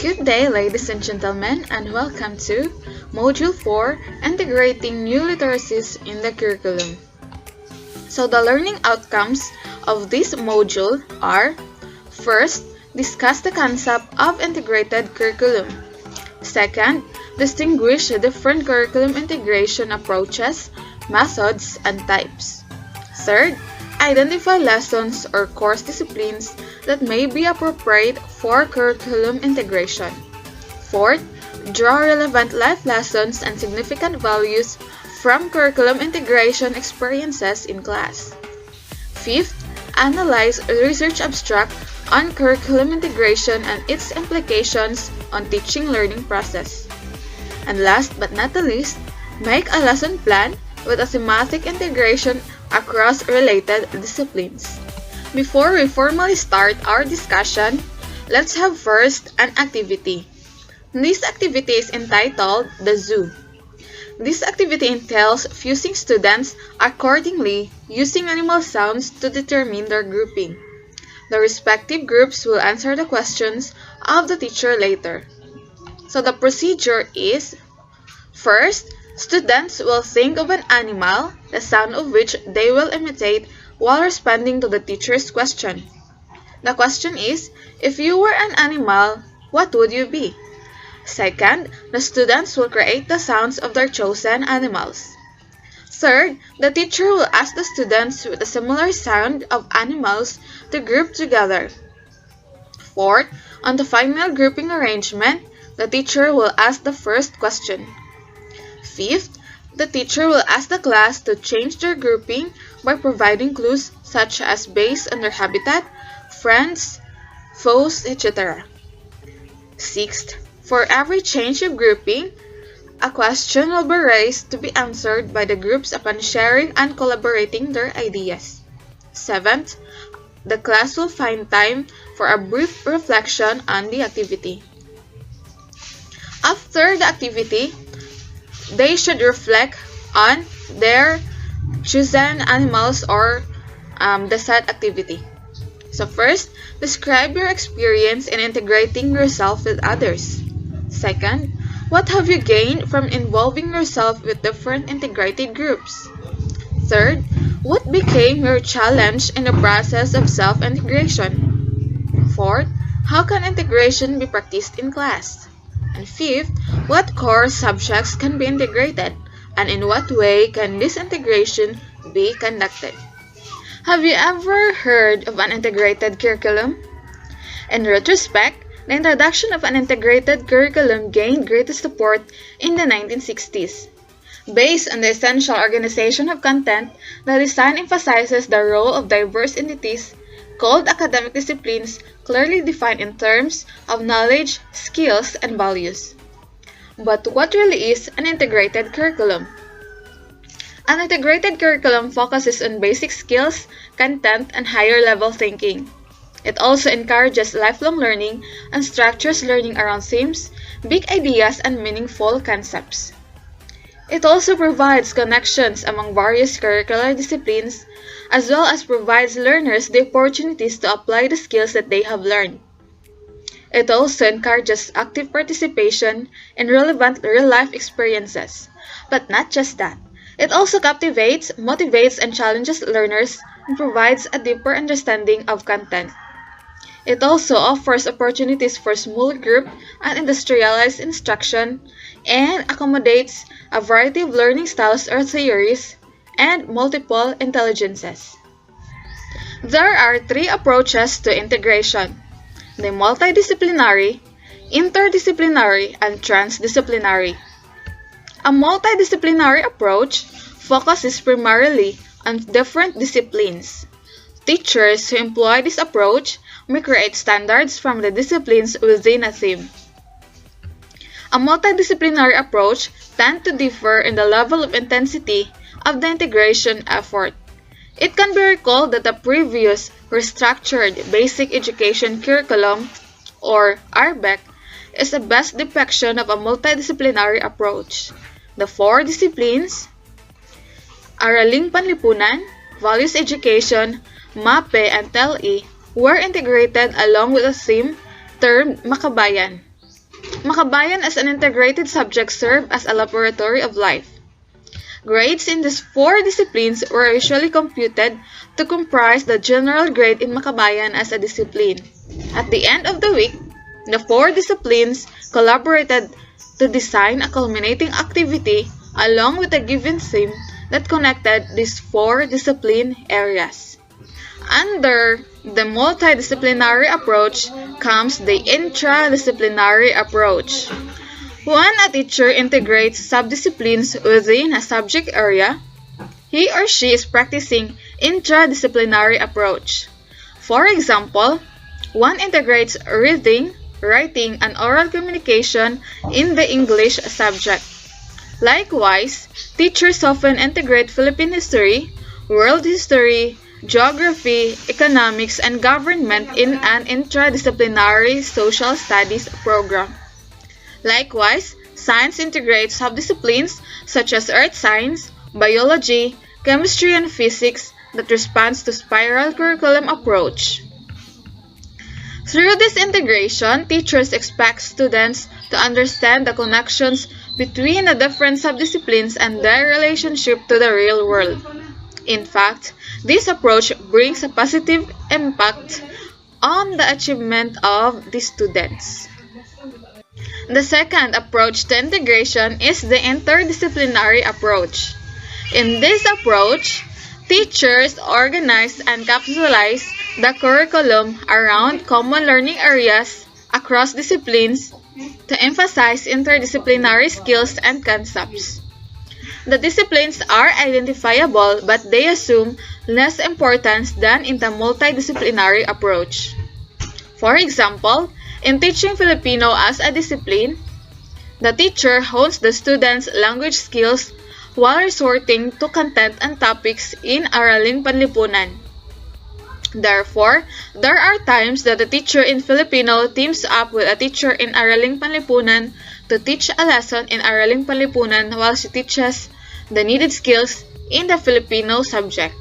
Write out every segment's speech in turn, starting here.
Good day, ladies and gentlemen, and welcome to Module 4, Integrating New Literacies in the Curriculum. So the learning outcomes of this module are: first, discuss the concept of integrated curriculum. Second, distinguish the different curriculum integration approaches, methods, and types. Third, identify lessons or course disciplines that may be appropriate for curriculum integration. Fourth, draw relevant life lessons and significant values from curriculum integration experiences in class. Fifth, analyze a research abstract on curriculum integration and its implications on teaching-learning process. And last but not the least, make a lesson plan with a thematic integration across related disciplines. Before we formally start our discussion, let's have first an activity. This activity is entitled The Zoo. This activity entails fusing students accordingly using animal sounds to determine their grouping. The respective groups will answer the questions of the teacher later. So the procedure is: first, students will think of an animal, the sound of which they will imitate while responding to the teacher's question. The question is, if you were an animal, what would you be? Second, the students will create the sounds of their chosen animals. Third, the teacher will ask the students with a similar sound of animals to group together. Fourth, on the final grouping arrangement, the teacher will ask the first question. Fifth, the teacher will ask the class to change their grouping by providing clues such as based on their habitat, friends, foes, etc. Sixth, for every change of grouping, a question will be raised to be answered by the groups upon sharing and collaborating their ideas. Seventh, the class will find time for a brief reflection on the activity. After the activity, they should reflect on their chosen animals or the set activity. So first, describe your experience in integrating yourself with others. Second, what have you gained from involving yourself with different integrated groups? Third, what became your challenge in the process of self-integration? Fourth, how can integration be practiced in class? And fifth, what core subjects can be integrated, and in what way can this integration be conducted? Have you ever heard of an integrated curriculum? In retrospect, the introduction of an integrated curriculum gained greater support in the 1960s. Based on the essential organization of content, the design emphasizes the role of diverse entities called academic disciplines clearly defined in terms of knowledge, skills, and values. But what really is an integrated curriculum? An integrated curriculum focuses on basic skills, content, and higher-level thinking. It also encourages lifelong learning and structures learning around themes, big ideas, and meaningful concepts. It also provides connections among various curricular disciplines, as well as provides learners the opportunities to apply the skills that they have learned. It also encourages active participation in relevant real-life experiences. But not just that. It also captivates, motivates, and challenges learners and provides a deeper understanding of content. It also offers opportunities for small group and industrialized instruction and accommodates a variety of learning styles or theories and multiple intelligences. There are three approaches to integration: the multidisciplinary, interdisciplinary, and transdisciplinary. A multidisciplinary approach focuses primarily on different disciplines. Teachers who employ this approach may create standards from the disciplines within a theme. A multidisciplinary approach tends to differ in the level of intensity of the integration effort. It can be recalled that the previous restructured basic education curriculum, or RBEC, is the best depiction of a multidisciplinary approach. The four disciplines, Araling Panlipunan, Values Education, MAPE, and TELE, were integrated along with a theme termed Makabayan. Makabayan as an integrated subject serve as a laboratory of life. Grades in these 4 disciplines were usually computed to comprise the general grade in Makabayan as a discipline. At the end of the week, the 4 disciplines collaborated to design a culminating activity along with a given theme that connected these 4 discipline areas. Under the multidisciplinary approach comes the intradisciplinary approach. When a teacher integrates subdisciplines within a subject area, he or she is practicing intradisciplinary approach. For example, one integrates reading, writing, and oral communication in the English subject. Likewise, teachers often integrate Philippine history, world history, geography, economics, and government in an intradisciplinary social studies program. Likewise, science integrates subdisciplines such as earth science, biology, chemistry, and physics that responds to spiral curriculum approach. Through this integration, teachers expect students to understand the connections between the different subdisciplines and their relationship to the real world. In fact, this approach brings a positive impact on the achievement of the students. The second approach to integration is the interdisciplinary approach. In this approach, teachers organize and capsulize the curriculum around common learning areas across disciplines to emphasize interdisciplinary skills and concepts. The disciplines are identifiable, but they assume less importance than in the multidisciplinary approach. For example, in teaching Filipino as a discipline, the teacher hones the students' language skills while resorting to content and topics in Araling Panlipunan. Therefore, there are times that the teacher in Filipino teams up with a teacher in Araling Panlipunan to teach a lesson in Araling Panlipunan while she teaches the needed skills in the Filipino subject.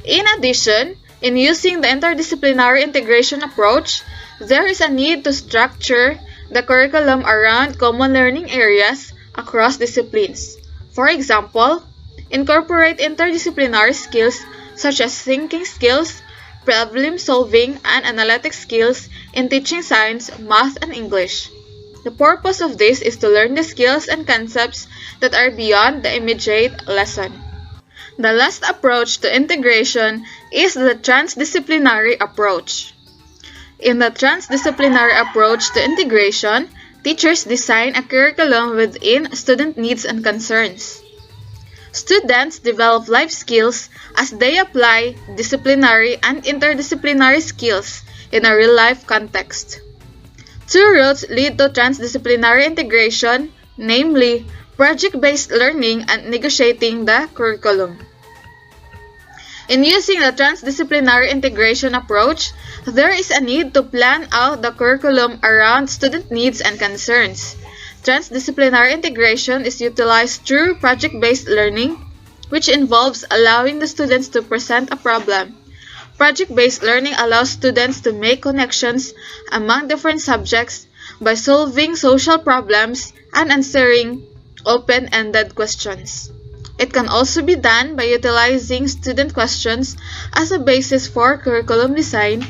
In addition, in using the interdisciplinary integration approach, there is a need to structure the curriculum around common learning areas across disciplines. For example, incorporate interdisciplinary skills such as thinking skills, problem solving, and analytic skills in teaching science, math, and English. The purpose of this is to learn the skills and concepts that are beyond the immediate lesson. The last approach to integration is the transdisciplinary approach. In the transdisciplinary approach to integration, teachers design a curriculum within student needs and concerns. Students develop life skills as they apply disciplinary and interdisciplinary skills in a real-life context. Two routes lead to transdisciplinary integration, namely project-based learning and negotiating the curriculum. In using the transdisciplinary integration approach, there is a need to plan out the curriculum around student needs and concerns. Transdisciplinary integration is utilized through project-based learning, which involves allowing the students to present a problem. Project-based learning allows students to make connections among different subjects by solving social problems and answering open-ended questions. It can also be done by utilizing student questions as a basis for curriculum design,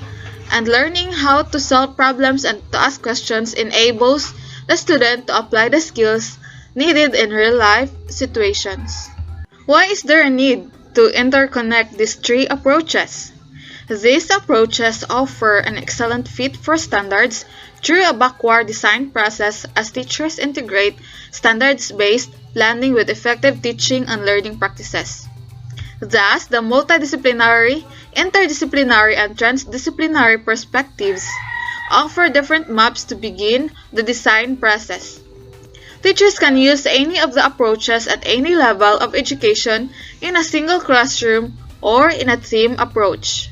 and learning how to solve problems and to ask questions enables the student to apply the skills needed in real-life situations. Why is there a need to interconnect these three approaches? These approaches offer an excellent fit for standards through a backward design process as teachers integrate standards-based planning with effective teaching and learning practices. Thus, the multidisciplinary, interdisciplinary, and transdisciplinary perspectives offer different maps to begin the design process. Teachers can use any of the approaches at any level of education in a single classroom or in a team approach.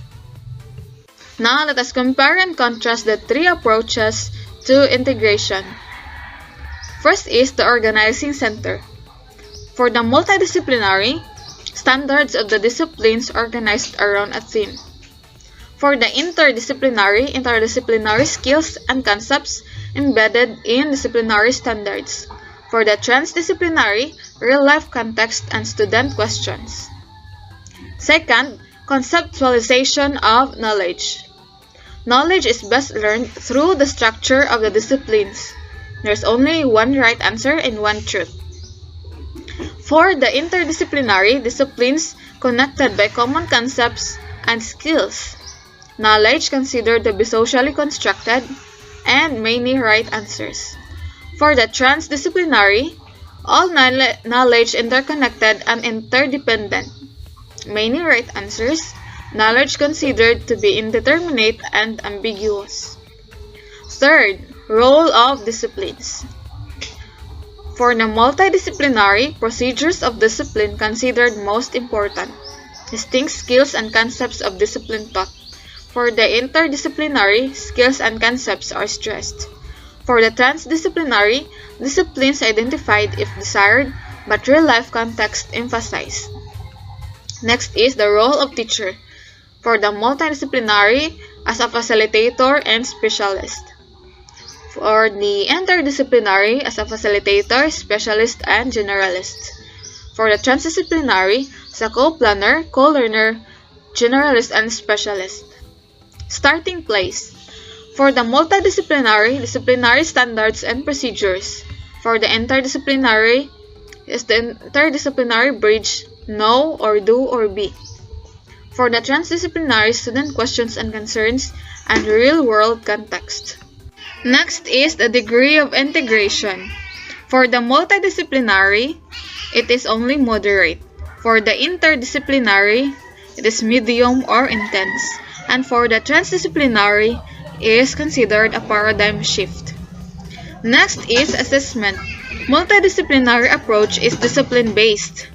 Now, let us compare and contrast the three approaches to integration. First is the organizing center. For the multidisciplinary, standards of the disciplines organized around a theme. For the interdisciplinary skills and concepts embedded in disciplinary standards. For the transdisciplinary, real-life context and student questions. Second, conceptualization of knowledge. Knowledge is best learned through the structure of the disciplines. There's only one right answer and one truth. For the interdisciplinary disciplines connected by common concepts and skills, knowledge considered to be socially constructed and many right answers. For the transdisciplinary, all knowledge interconnected and interdependent, many right answers, knowledge considered to be indeterminate and ambiguous. Third, role of disciplines. For the multidisciplinary, procedures of discipline considered most important, distinct skills and concepts of discipline taught. For the interdisciplinary, skills and concepts are stressed. For the transdisciplinary, disciplines identified if desired, but real-life context emphasized. Next is the role of teacher. For the multidisciplinary, as a facilitator and specialist. For the interdisciplinary, as a facilitator, specialist, and generalist. For the transdisciplinary, as a co-planner, co-learner, generalist, and specialist. Starting place. For the multidisciplinary, disciplinary standards and procedures. For the interdisciplinary, is the interdisciplinary bridge, know or do or be. For the transdisciplinary, student questions and concerns and real-world context. Next is the degree of integration. For the multidisciplinary, it is only moderate. For the interdisciplinary, it is medium or intense. And for the transdisciplinary, it is considered a paradigm shift. Next is assessment. Multidisciplinary approach is discipline-based.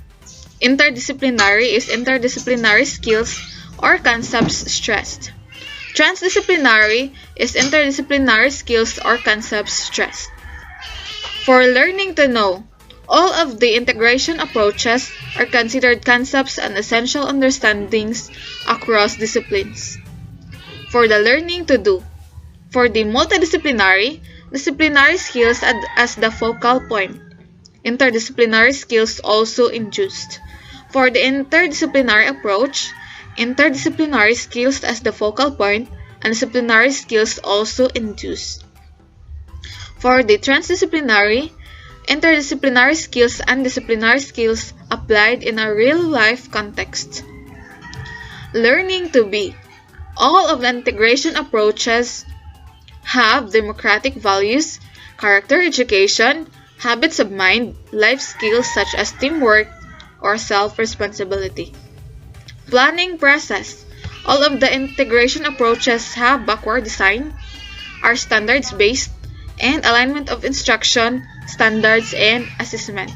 Interdisciplinary is interdisciplinary skills or concepts stressed. Transdisciplinary is interdisciplinary skills or concepts stressed. For learning to know, all of the integration approaches are considered concepts and essential understandings across disciplines. For the learning to do, for the multidisciplinary, disciplinary skills as the focal point. Interdisciplinary skills also induced. For the interdisciplinary approach, interdisciplinary skills as the focal point and disciplinary skills also induced. For the transdisciplinary, interdisciplinary skills and disciplinary skills applied in a real-life context. Learning to be. All of the integration approaches have democratic values, character education, habits of mind, life skills such as teamwork or self-responsibility. Planning process. All of the integration approaches have backward design, are standards-based, and alignment of instruction, standards, and assessment.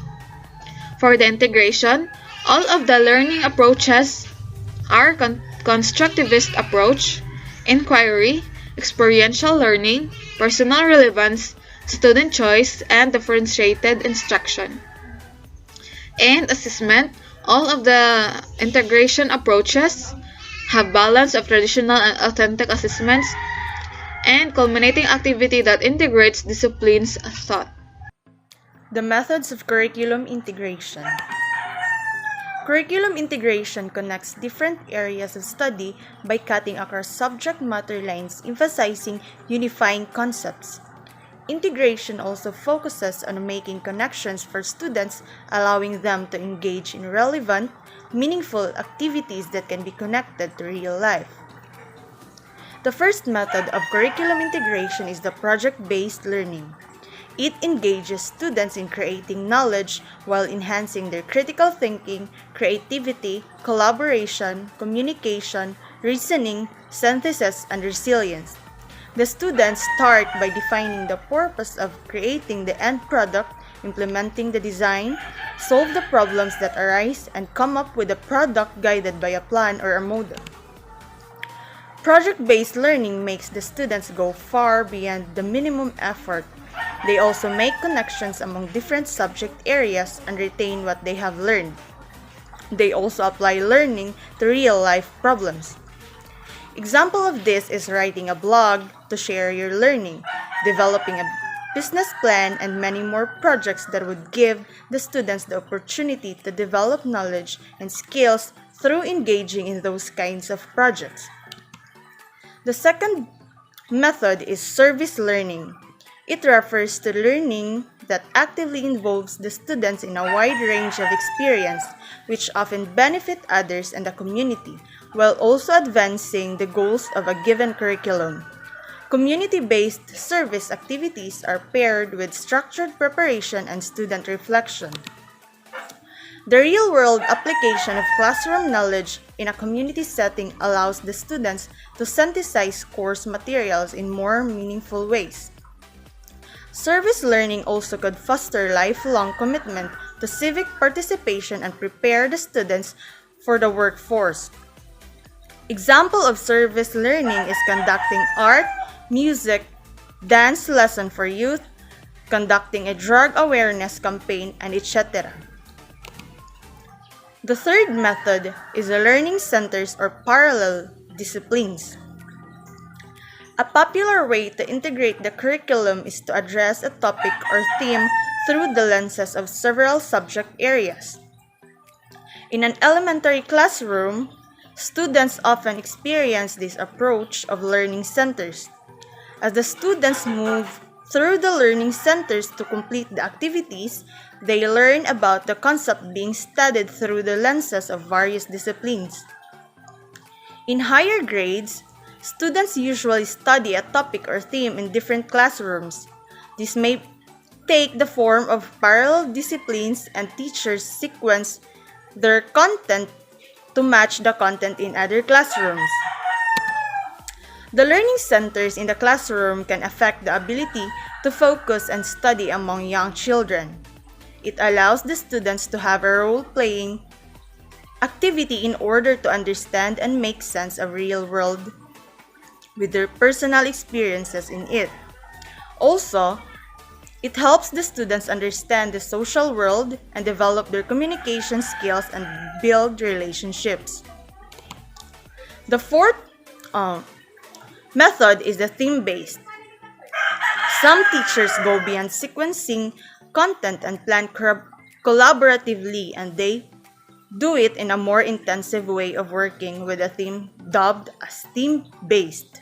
For the integration, all of the learning approaches are constructivist approach, inquiry, experiential learning, personal relevance, student choice, and differentiated instruction. And assessment, all of the integration approaches have balance of traditional and authentic assessments and culminating activity that integrates disciplines thought. The methods of curriculum integration. Curriculum integration connects different areas of study by cutting across subject matter lines, emphasizing unifying concepts. Integration also focuses on making connections for students, allowing them to engage in relevant, meaningful activities that can be connected to real life. The first method of curriculum integration is the project-based learning. It engages students in creating knowledge while enhancing their critical thinking, creativity, collaboration, communication, reasoning, synthesis, and resilience. The students start by defining the purpose of creating the end product, implementing the design, solve the problems that arise, and come up with a product guided by a plan or a model. Project-based learning makes the students go far beyond the minimum effort. They also make connections among different subject areas and retain what they have learned. They also apply learning to real-life problems. Example of this is writing a blog to share your learning, developing a business plan, and many more projects that would give the students the opportunity to develop knowledge and skills through engaging in those kinds of projects. The second method is service learning. It refers to learning that actively involves the students in a wide range of experience, which often benefit others and the community, while also advancing the goals of a given curriculum. Community-based service activities are paired with structured preparation and student reflection. The real-world application of classroom knowledge in a community setting allows the students to synthesize course materials in more meaningful ways. Service learning also could foster lifelong commitment to civic participation and prepare the students for the workforce. Example of service learning is conducting art, music, dance lesson for youth, conducting a drug awareness campaign, and etc. The third method is the learning centers or parallel disciplines. A popular way to integrate the curriculum is to address a topic or theme through the lenses of several subject areas. In an elementary classroom, students often experience this approach of learning centers. As the students move through the learning centers to complete the activities, they learn about the concept being studied through the lenses of various disciplines. In higher grades, students usually study a topic or theme in different classrooms. This may take the form of parallel disciplines, and teachers sequence their content to match the content in other classrooms. The learning centers in the classroom can affect the ability to focus and study among young children. It allows the students to have a role-playing activity in order to understand and make sense of real world with their personal experiences in it. Also, it helps the students understand the social world and develop their communication skills and build relationships. The fourth method is the theme-based. Some teachers go beyond sequencing content and plan collaboratively, and they do it in a more intensive way of working with a theme dubbed as theme-based.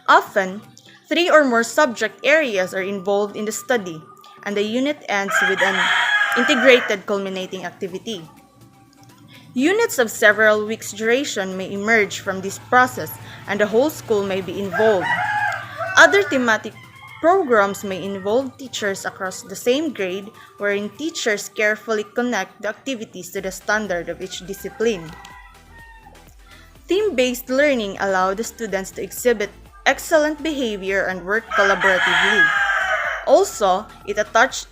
Often, 3 or more subject areas are involved in the study, and the unit ends with an integrated culminating activity. Units of several weeks' duration may emerge from this process, and the whole school may be involved. Other thematic programs may involve teachers across the same grade, wherein teachers carefully connect the activities to the standard of each discipline. Theme-based learning allows the students to exhibit excellent behavior and work collaboratively. Also, it attaches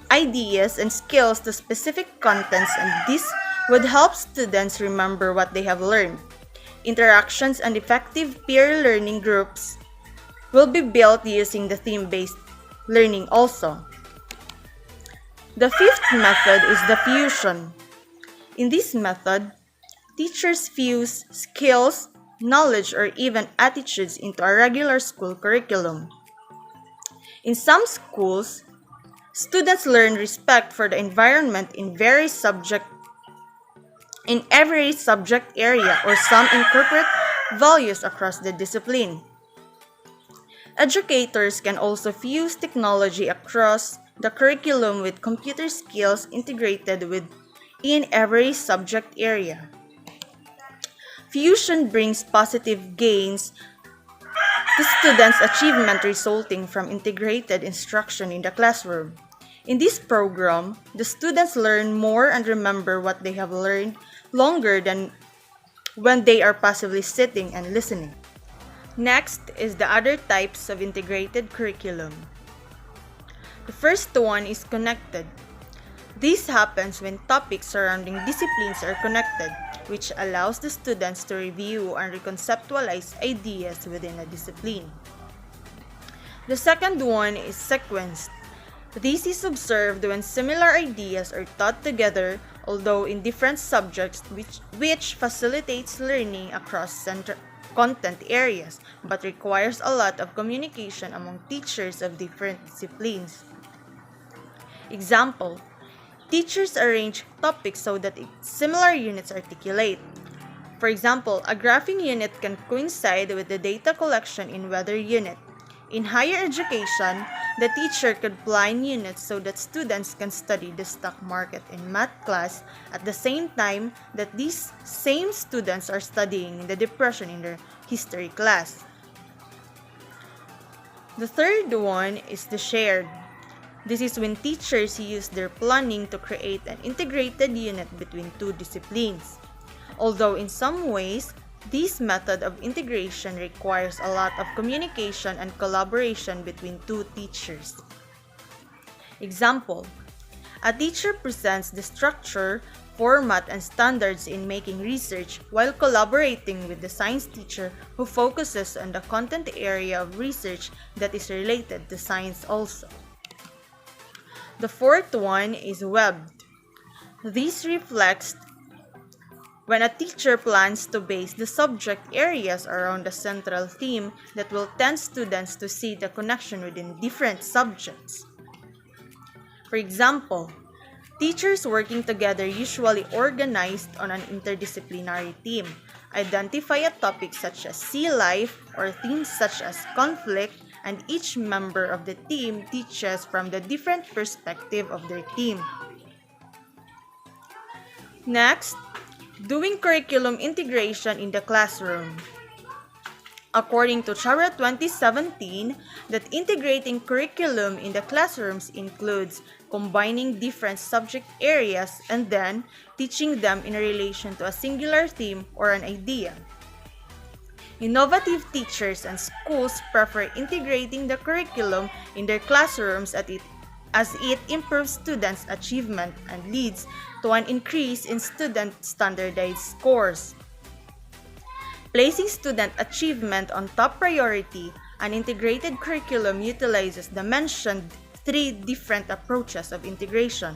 ideas and skills to specific contents, and this would help students remember what they have learned. Interactions and effective peer learning groups will be built using the theme-based learning also. The fifth method is the fusion. In this method, teachers fuse skills, knowledge, or even attitudes into a regular school curriculum. In some schools, students learn respect for the environment in every subject area, or some incorporate values across the discipline. Educators can also fuse technology across the curriculum with computer skills integrated within every subject area. Fusion brings positive gains to students' achievement resulting from integrated instruction in the classroom. In this program, the students learn more and remember what they have learned longer than when they are passively sitting and listening. Next is the other types of integrated curriculum. The first one is connected. This happens when topics surrounding disciplines are connected, which allows the students to review and reconceptualize ideas within a discipline. The second one is sequenced. This is observed when similar ideas are taught together, although in different subjects, which facilitates learning across content areas, but requires a lot of communication among teachers of different disciplines. Example, teachers arrange topics so that similar units articulate. For example, a graphing unit can coincide with the data collection in weather unit. In higher education, the teacher could plan units so that students can study the stock market in math class at the same time that these same students are studying the depression in their history class. The third one is the shared. This is when teachers use their planning to create an integrated unit between two disciplines. Although in some ways, this method of integration requires a lot of communication and collaboration between two teachers. Example, a teacher presents the structure, format, and standards in making research while collaborating with the science teacher who focuses on the content area of research that is related to science also. The fourth one is webbed. This reflects when a teacher plans to base the subject areas around a central theme that will tend students to see the connection within different subjects. For example, teachers working together usually organized on an interdisciplinary theme, identify a topic such as sea life or themes such as conflict, and each member of the team teaches from the different perspective of their team. Next, doing curriculum integration in the classroom. According to Ciara 2017, that integrating curriculum in the classrooms includes combining different subject areas and then teaching them in relation to a singular theme or an idea. Innovative teachers and schools prefer integrating the curriculum in their classrooms as it improves students' achievement and leads to an increase in student standardized scores. Placing student achievement on top priority, an integrated curriculum utilizes the mentioned three different approaches of integration.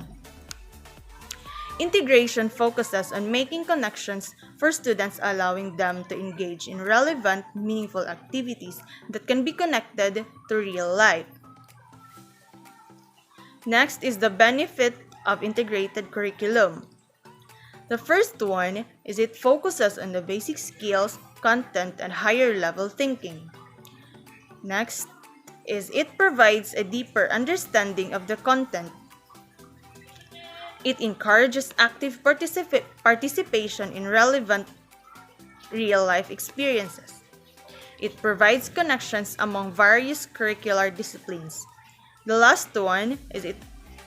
Integration focuses on making connections for students, allowing them to engage in relevant, meaningful activities that can be connected to real life. Next is the benefit of integrated curriculum. The first one is it focuses on the basic skills, content, and higher level thinking. Next is it provides a deeper understanding of the content. It encourages active participation in relevant real-life experiences. It provides connections among various curricular disciplines. The last one is it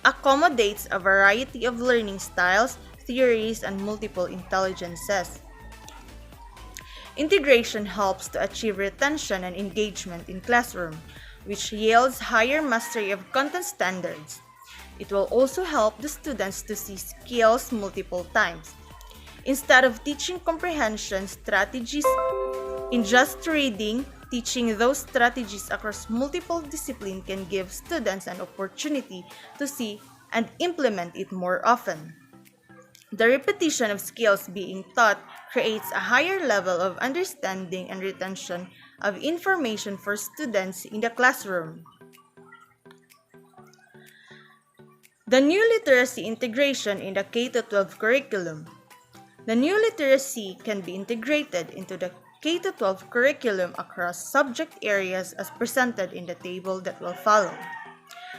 accommodates a variety of learning styles, theories, and multiple intelligences. Integration helps to achieve retention and engagement in classroom, which yields higher mastery of content standards. It will also help the students to see skills multiple times. Instead of teaching comprehension strategies in just reading, teaching those strategies across multiple disciplines can give students an opportunity to see and implement it more often. The repetition of skills being taught creates a higher level of understanding and retention of information for students in the classroom. The new literacy integration in the K-12 curriculum. The new literacy can be integrated into the K-12 curriculum across subject areas as presented in the table that will follow.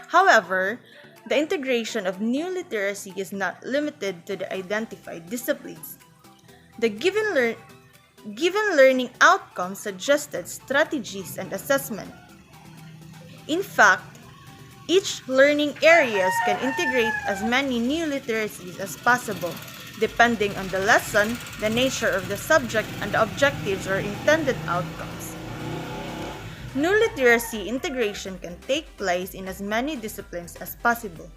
However, the integration of new literacy is not limited to the identified disciplines. The given learning outcomes suggested strategies and assessment. In fact, each learning areas can integrate as many new literacies as possible, depending on the lesson, the nature of the subject, and the objectives or intended outcomes. New literacy integration can take place in as many disciplines as possible.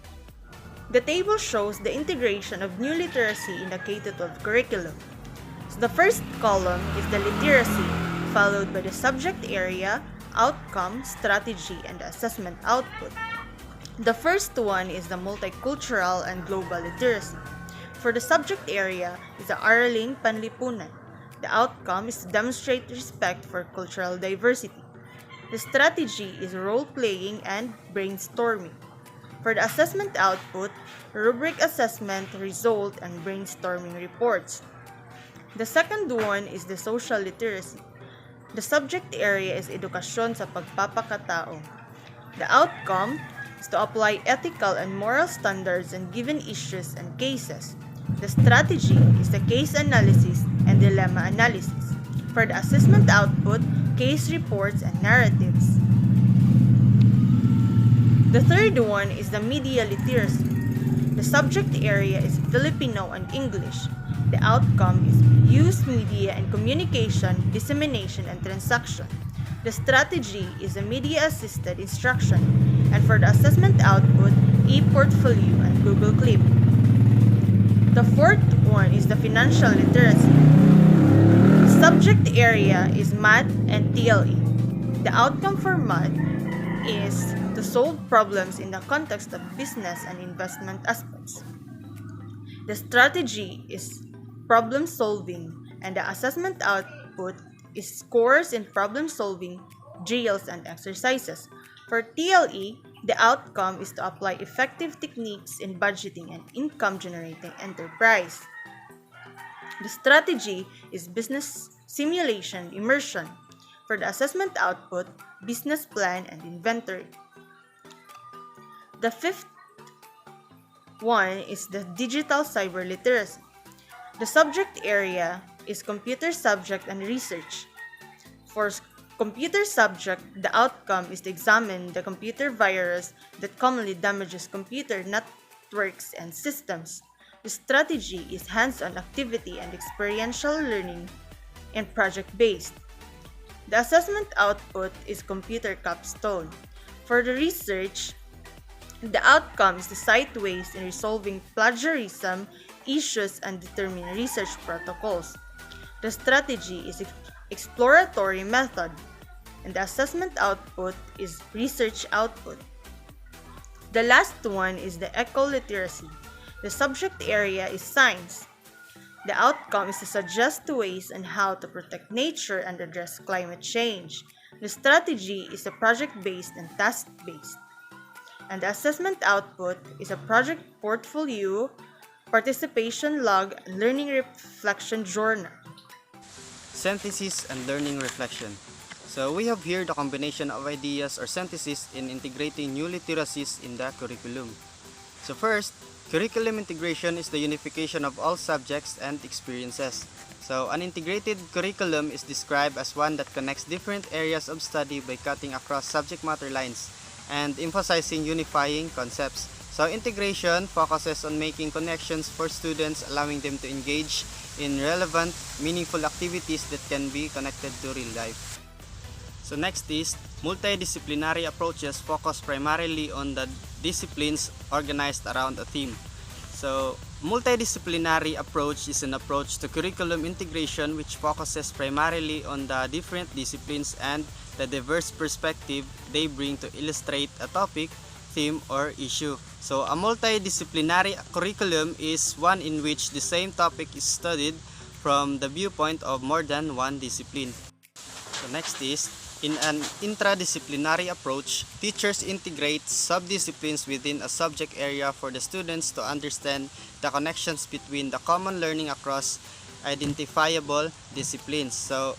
The table shows the integration of new literacy in the K-12 curriculum. So the first column is the literacy, followed by the subject area, outcome, strategy, and the assessment output. The first one is the multicultural and global literacy. For the subject area is the Araling Panlipunan. The outcome is to demonstrate respect for cultural diversity. The strategy is role-playing and brainstorming. For the assessment output, rubric assessment, result, and brainstorming reports. The second one is the social literacy. The subject area is edukasyon sa pagpapakatao. The outcome is to apply ethical and moral standards on given issues and cases. The strategy is the case analysis and dilemma analysis. For the assessment output, case reports and narratives. The third one is the media literacy. The subject area is Filipino and English. The outcome is use media and communication, dissemination, and transaction. The strategy is a media-assisted instruction. And for the assessment output, e-portfolio and Google Clip. The fourth one is the financial literacy. The subject area is math and TLE. The outcome for math is to solve problems in the context of business and investment aspects. The strategy is problem solving, and the assessment output is scores in problem solving, drills, and exercises. For TLE, the outcome is to apply effective techniques in budgeting and income generating enterprise. The strategy is business simulation immersion. For the assessment output, business plan and inventory. The fifth one is the digital cyber literacy. The subject area is computer subject and research. For computer subject, the outcome is to examine the computer virus that commonly damages computer networks and systems. The strategy is hands-on activity and experiential learning and project-based. The assessment output is computer capstone. For the research, the outcome is to cite ways in resolving plagiarism issues and determine research protocols. The strategy is exploratory method, and the assessment output is research output. The last one is the eco-literacy. The subject area is science. The outcome is to suggest ways on how to protect nature and address climate change. The strategy is a project-based and task-based. And the assessment output is a project portfolio, participation log, and learning reflection journal. Synthesis and learning reflection. So we have here the combination of ideas or synthesis in integrating new literacies in the curriculum. So first, curriculum integration is the unification of all subjects and experiences. So an integrated curriculum is described as one that connects different areas of study by cutting across subject matter lines and emphasizing unifying concepts. So integration focuses on making connections for students, allowing them to engage in relevant, meaningful activities that can be connected to real life. So next is multidisciplinary approaches focus primarily on the disciplines organized around a theme. So multidisciplinary approach is an approach to curriculum integration which focuses primarily on the different disciplines and the diverse perspective they bring to illustrate a topic, theme, or issue. So a multidisciplinary curriculum is one in which the same topic is studied from the viewpoint of more than one discipline. So next is, in an intradisciplinary approach, teachers integrate subdisciplines within a subject area for the students to understand the connections between the common learning across identifiable disciplines. So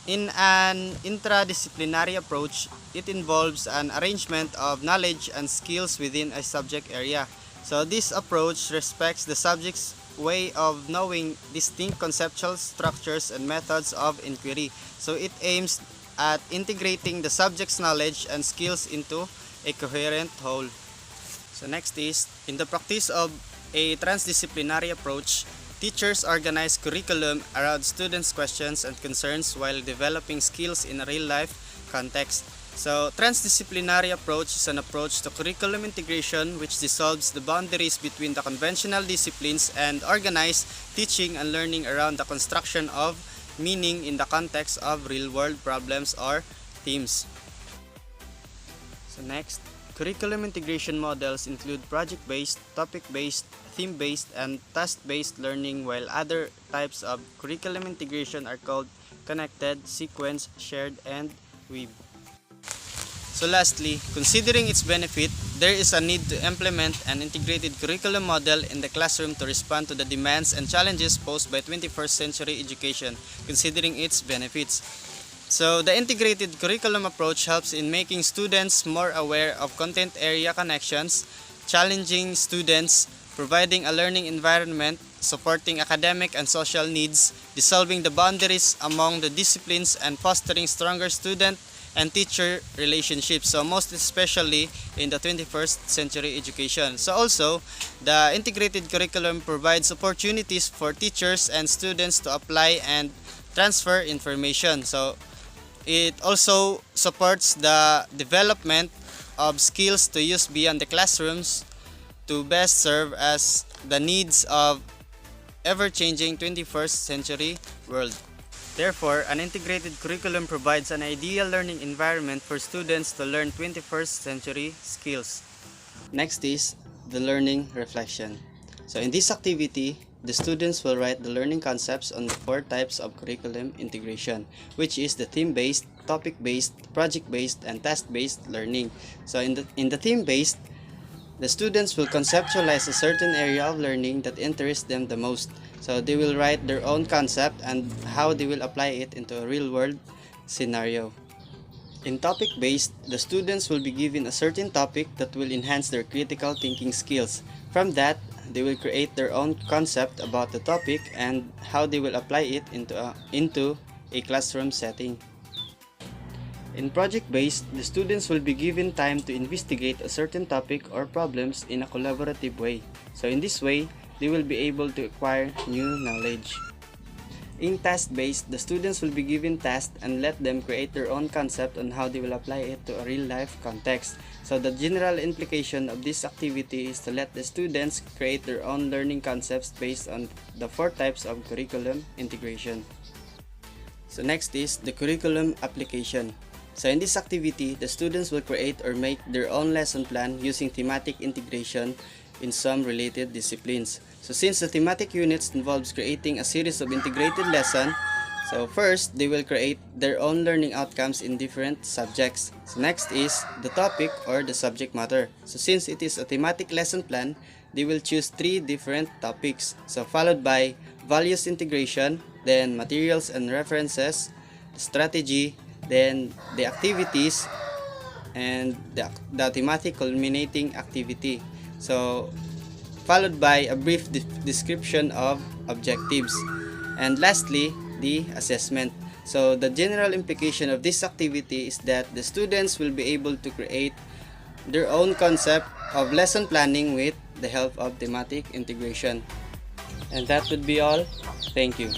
in an intradisciplinary approach, it involves an arrangement of knowledge and skills within a subject area. So this approach respects the subject's way of knowing distinct conceptual structures and methods of inquiry. So it aims at integrating the subject's knowledge and skills into a coherent whole. So next is, in the practice of a transdisciplinary approach, teachers organize curriculum around students' questions and concerns while developing skills in a real-life context. So, transdisciplinary approach is an approach to curriculum integration which dissolves the boundaries between the conventional disciplines and organize teaching and learning around the construction of meaning in the context of real-world problems or themes. So next, Curriculum integration models include project-based, topic-based, theme-based, and task-based learning, while other types of curriculum integration are called connected, sequence, shared, and weave. So lastly, considering its benefit, there is a need to implement an integrated curriculum model in the classroom to respond to the demands and challenges posed by 21st century education, considering its benefits. So the integrated curriculum approach helps in making students more aware of content area connections, challenging students, providing a learning environment, supporting academic and social needs, dissolving the boundaries among the disciplines, and fostering stronger student and teacher relationships, so most especially in the 21st century education. So also, the integrated curriculum provides opportunities for teachers and students to apply and transfer information. So it also supports the development of skills to use beyond the classrooms to best serve as the needs of ever-changing 21st century world. Therefore, an integrated curriculum provides an ideal learning environment for students to learn 21st century skills. Next is the learning reflection. So in this activity, the students will write the learning concepts on the 4 types of curriculum integration, which is the theme-based, topic-based, project-based, and task-based learning. So in the theme-based, the students will conceptualize a certain area of learning that interests them the most. So they will write their own concept and how they will apply it into a real-world scenario. In topic-based, the students will be given a certain topic that will enhance their critical thinking skills. From that, they will create their own concept about the topic and how they will apply it into a classroom setting. In project-based, the students will be given time to investigate a certain topic or problems in a collaborative way. So in this way, they will be able to acquire new knowledge. In task-based, the students will be given tasks and let them create their own concept on how they will apply it to a real-life context. So the general implication of this activity is to let the students create their own learning concepts based on the 4 types of curriculum integration. So next is the curriculum application. So in this activity, the students will create or make their own lesson plan using thematic integration in some related disciplines. So since the thematic units involves creating a series of integrated lessons, so first, they will create their own learning outcomes in different subjects. So next is the topic or the subject matter. So since it is a thematic lesson plan, they will choose 3 different topics. So followed by values integration, then materials and references, strategy, then the activities, and the thematic culminating activity. So followed by a brief description of objectives, and lastly the assessment. So the general implication of this activity is that the students will be able to create their own concept of lesson planning with the help of thematic integration. And that would be all. Thank you.